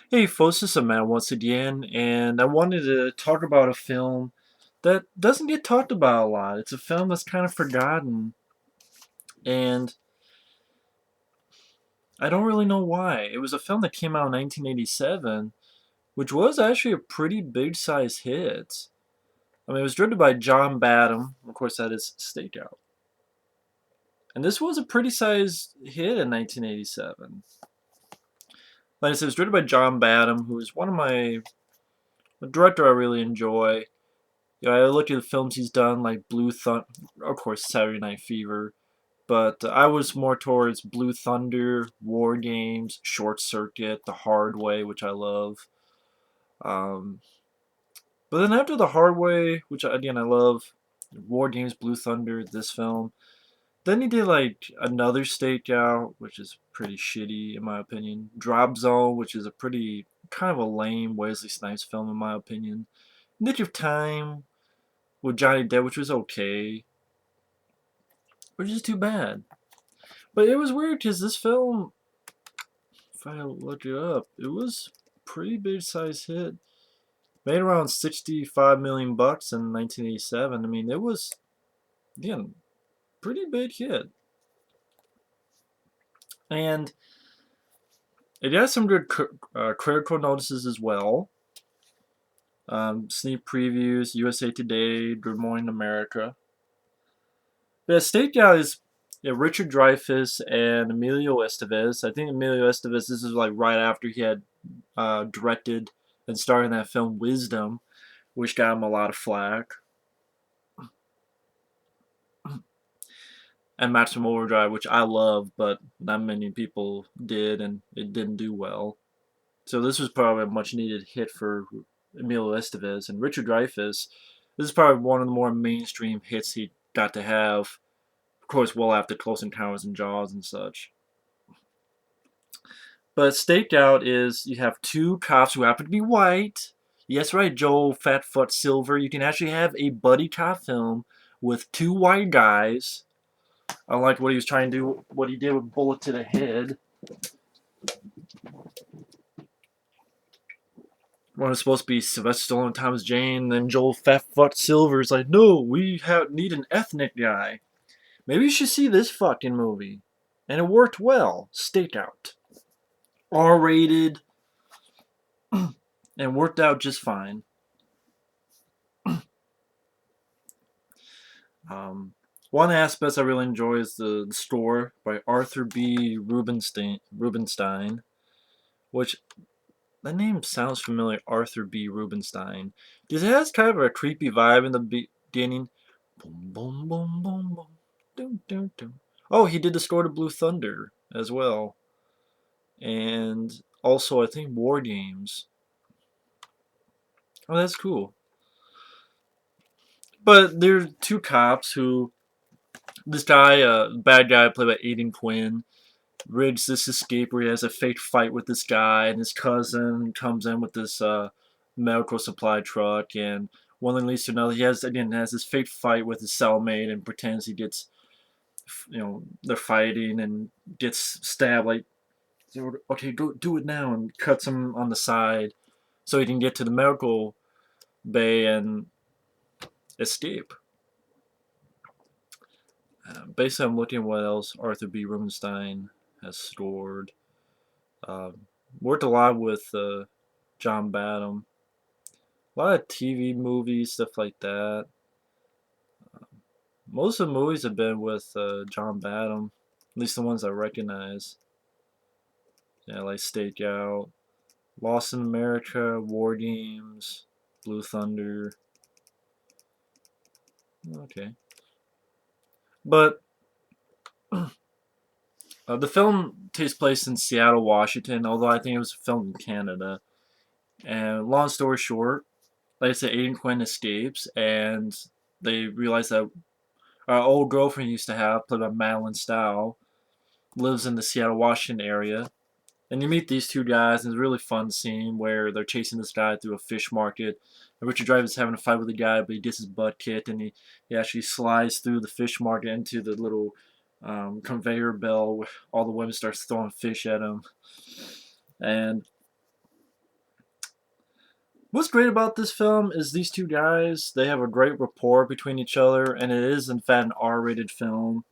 Hey folks, this is Matt once again, and I wanted to talk about a film that doesn't get talked about a lot. It's a film that's kind of forgotten, and I don't really know why. It was a film that came out in 1987, which was actually a pretty big-sized hit. I mean, it was directed by John Badham. Of course, that is Stakeout. And this was a pretty sized hit in 1987. Like I said, it was directed by John Badham, who is one of a director I really enjoy. Yeah, I look at the films he's done, like Blue Thunder, of course, Saturday Night Fever, but I was more towards Blue Thunder, War Games, Short Circuit, The Hard Way, which I love. Um, but then after The Hard Way, which again I love, War Games, Blue Thunder, this film. Then he did like another Stakeout, which is pretty shitty in my opinion. Drop Zone, which is a pretty kind of a lame Wesley Snipes film in my opinion. Nick of Time, with Johnny Depp, which was okay, which is too bad. But it was weird because this film, if I look it up, it was a pretty big size hit. Made around 65 million bucks in 1987. I mean, it was again pretty big hit, and it has some good critical notices as well. Sneak previews, USA Today, Good Morning America. But Stakeout is Richard Dreyfuss and Emilio Estevez. I think Emilio Estevez, this is like right after he had directed and starred in that film Wisdom, which got him a lot of flack. And Maximum Overdrive, which I love, but not many people did, and it didn't do well. So this was probably a much needed hit for Emilio Estevez. And Richard Dreyfuss, this is probably one of the more mainstream hits he got to have. Of course, well after Close Encounters and Jaws and such. But Stakeout is you have two cops who happen to be white. Yes, right, Joel Fatfoot Silver. You can actually have a buddy cop film with two white guys. Unlike what he was trying to do, what he did with Bullet to the Head. When it's supposed to be Sylvester Stallone and Thomas Jane, then Joel Fatfoot Silver is like, no, need an ethnic guy. Maybe you should see this fucking movie. And it worked well. Stakeout. R-rated, and worked out just fine. One aspect I really enjoy is the score by Arthur B. Rubinstein, which that name sounds familiar. Arthur B. Rubinstein, because it has kind of a creepy vibe in the beginning. Boom, boom, boom, boom, boom, dum, dum, dum. Oh, he did the score to Blue Thunder as well, and also I think War Games. Oh, that's cool. But there's two cops who this guy, bad guy played by Aidan Quinn, rigs this escape where he has a fake fight with this guy, and his cousin comes in with this medical supply truck, and one thing leads to another. He has this fake fight with his cellmate and pretends he gets, they're fighting and gets stabbed. Like, okay, go do it now, and cuts him on the side so he can get to the medical bay and escape. Basically, I'm looking at what else Arthur B. Rubinstein has scored. Worked a lot with John Badham. A lot of TV movies, stuff like that. Most of the movies have been with John Badham, at least the ones I recognize. Yeah, like Stakeout, Lost in America, War Games, Blue Thunder. Okay. But the film takes place in Seattle, Washington, although I think it was filmed in Canada. And long story short, like I said, Aidan Quinn escapes, and they realize that our old girlfriend used to have, played by Madeleine Stowe, lives in the Seattle, Washington area. And you meet these two guys, and it's a really fun scene where they're chasing this guy through a fish market. And Richard Dreyfuss is having a fight with the guy, but he gets his butt kicked, and he actually slides through the fish market into the little conveyor belt where all the women start throwing fish at him. And What's great about this film is these two guys, they have a great rapport between each other, and it is, in fact, an R-rated film.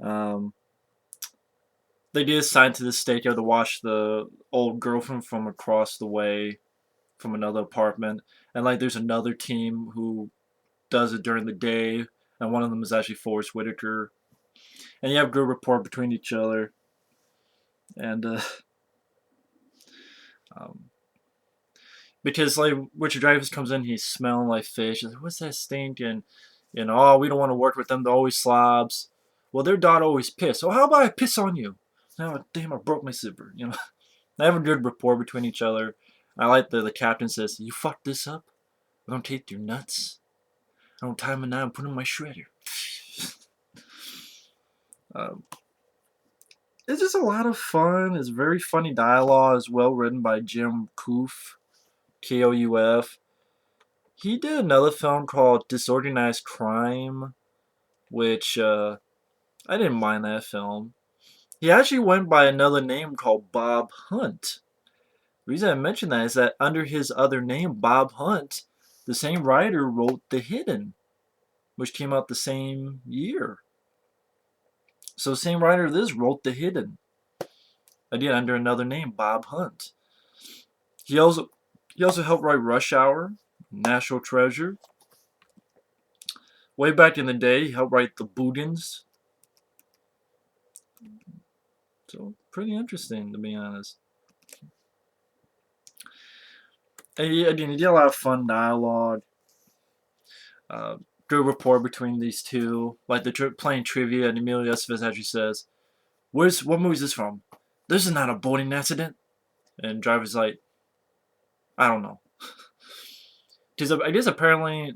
Um, they get assigned to this stakeout to watch the old girlfriend from across the way from another apartment. And, like, there's another team who does it during the day, and one of them is actually Forest Whitaker. And you have good rapport between each other. And, um, because like Richard Dreyfuss comes in, he's smelling like fish. He's like, "What's that stink?" And oh, we don't want to work with them. They're always slobs. Well, their daughter always piss. Oh, how about I piss on you? Oh, damn, I broke my zipper. They have a good rapport between each other. I like the captain says, "You fucked this up. I don't take your nuts. I don't tie them now and put them in my shredder." um, it's just a lot of fun. It's very funny dialogue. It's well written by Jim Kouf, Kouf. He did another film called Disorganized Crime, which I didn't mind that film. He actually went by another name called Bob Hunt. The reason I mention that is that under his other name, Bob Hunt, the same writer wrote The Hidden, which came out the same year. So the same writer of this wrote The Hidden. Again, under another name, Bob Hunt. He also helped write Rush Hour, National Treasure. Way back in the day, he helped write The Boogans. So, pretty interesting, to be honest. And again, he did a lot of fun dialogue. Good rapport between these two. Like, they're playing trivia, and Emilio Estevez actually says, what movie is this from? This is not a boating accident. And Driver's like, I don't know. Because I guess apparently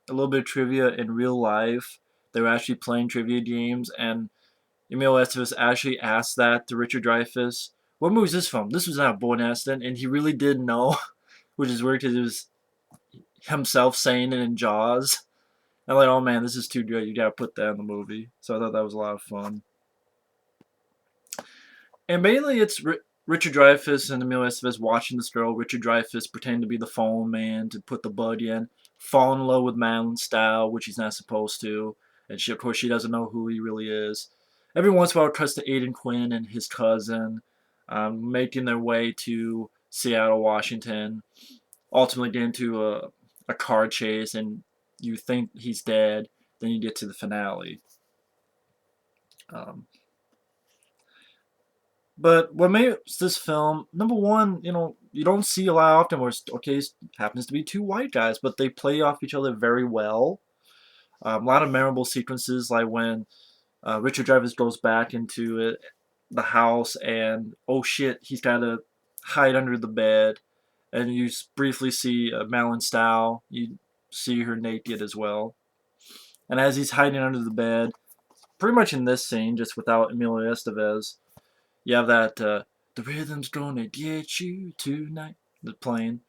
a little bit of trivia in real life, they were actually playing trivia games, and Emilio Estevez actually asked that to Richard Dreyfuss. What movie is this from? This was not a boating accident, and he really did know, which is weird because it was himself saying it in Jaws. I'm like, oh man, this is too good. You gotta put that in the movie. So I thought that was a lot of fun. And mainly it's Richard Dreyfuss and Emilio Estevez watching this girl. Richard Dreyfuss pretending to be the phone man to put the bug in. Fall in love with Madeleine Stowe, which he's not supposed to. And of course, she doesn't know who he really is. Every once in a while, it cuts to Aidan Quinn and his cousin making their way to Seattle, Washington. Ultimately get into a car chase, and you think he's dead. Then you get to the finale. But what makes this film, number one, you don't see a lot often where it happens to be two white guys, but they play off each other very well. A lot of memorable sequences, like when Richard Dreyfuss goes back into the house and, oh shit, he's got to hide under the bed. And you briefly see Madeleine Stowe. You see her naked as well. And as he's hiding under the bed, pretty much in this scene, just without Emilio Estevez, you have that, the rhythm's gonna get you tonight, the playing.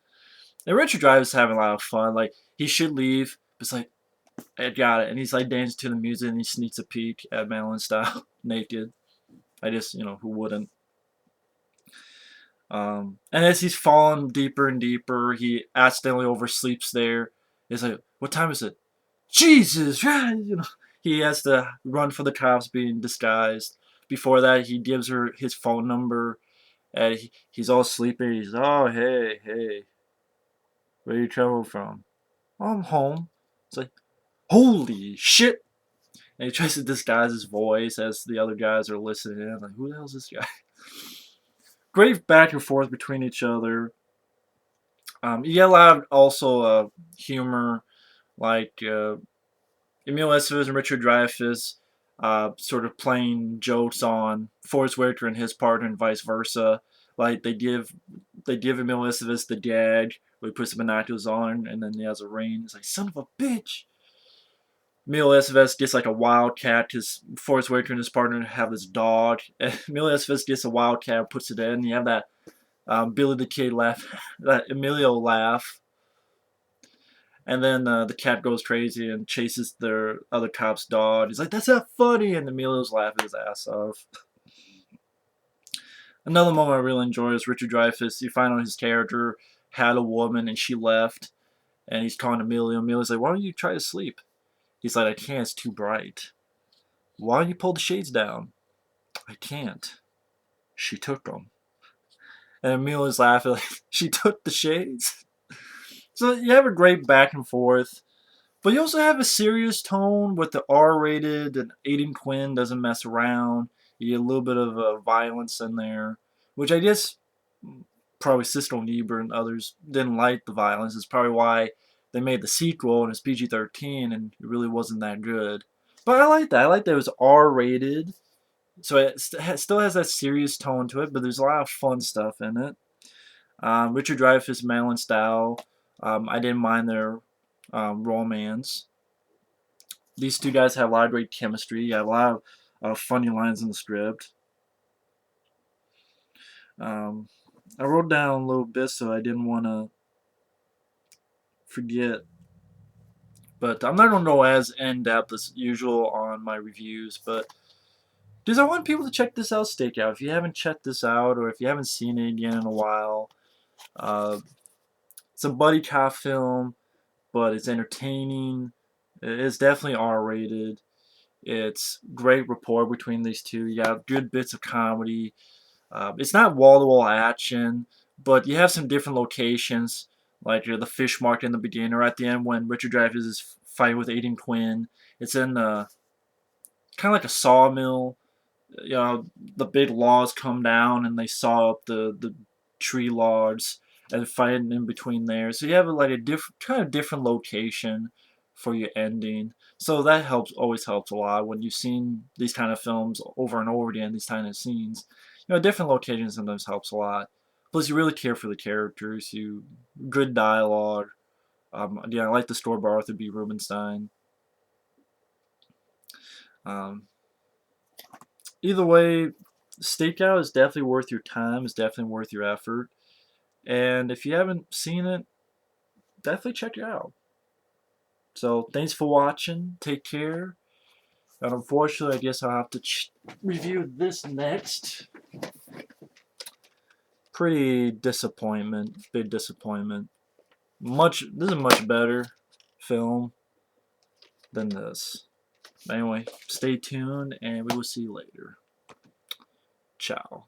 And Richard Dreyfuss is having a lot of fun. Like, he should leave, but it's like, I got it. And he's like dancing to the music, and he sneaks a peek at Madeleine Stowe naked. I just, who wouldn't? And as he's falling deeper and deeper, he accidentally oversleeps there. He's like, what time is it? Jesus! He has to run for the cops being disguised. Before that, he gives her his phone number. And he's all sleepy. He's, oh, hey. Where you travel from? Oh, I'm home. It's like, holy shit! And he tries to disguise his voice as the other guys are listening in. Like, who the hell is this guy? Great back and forth between each other. You get a lot of also humor, like Emilio Estevez and Richard Dreyfuss sort of playing jokes on Forest Whitaker and his partner, and vice versa. Like they give Emilio Estevez the gag where he puts the binoculars on and then he has a ring. It's like, son of a bitch. Emilio Estevez gets like a wildcat because Forest Whitaker and his partner have this dog. And Emilio Estevez gets a wildcat, puts it in, and you have that Billy the Kid laugh, that Emilio laugh. And then the cat goes crazy and chases their other cop's dog. He's like, that's not funny. And Emilio's laughing his ass off. Another moment I really enjoy is Richard Dreyfuss. You find out his character had a woman and she left, and he's calling Emilio. Emilio's like, why don't you try to sleep? He's like, I can't, it's too bright. Why don't you pull the shades down? I can't. She took them. And Emilio's laughing like, she took the shades? So you have a great back and forth. But you also have a serious tone with the R-rated, and Aidan Quinn doesn't mess around. You get a little bit of violence in there, which I guess probably Siskel and Ebert and others didn't like the violence. It's probably why they made the sequel and it's PG-13 and it really wasn't that good. But I like that. I like that it was R-rated, so it still has that serious tone to it, but there's a lot of fun stuff in it. Richard Dreyfuss, Madeleine Stowe, I didn't mind their romance. These two guys have a lot of great chemistry. You have a lot of funny lines in the script. I wrote down a little bit so I didn't want to forget. But I'm not going to go as in-depth as usual on my reviews. But because I want people to check this out, Stakeout. If you haven't checked this out or if you haven't seen it again in a while, it's a buddy cop film, but it's entertaining. It's definitely R-rated. It's great rapport between these two. You have good bits of comedy. It's not wall-to-wall action, but you have some different locations, like the fish market in the beginning, or at the end when Richard Dreyfuss is fighting with Aidan Quinn. It's in kind of like a sawmill. You know, the big logs come down and they saw up the tree logs and fighting in between there. So you have like a different location for your ending. So that always helps a lot when you've seen these kind of films over and over again, these kind of scenes. You know, different locations sometimes helps a lot. Plus, you really care for the characters. Good dialogue. Yeah, I like the story by Arthur B. Rubinstein. Um, Either way, Stakeout is definitely worth your time. It's definitely worth your effort. And if you haven't seen it, definitely check it out. So thanks for watching. Take care. And unfortunately, I guess I'll have to review this next. Pretty disappointment. Big disappointment. This is a much better film than this. Anyway, stay tuned and we will see you later. Ciao.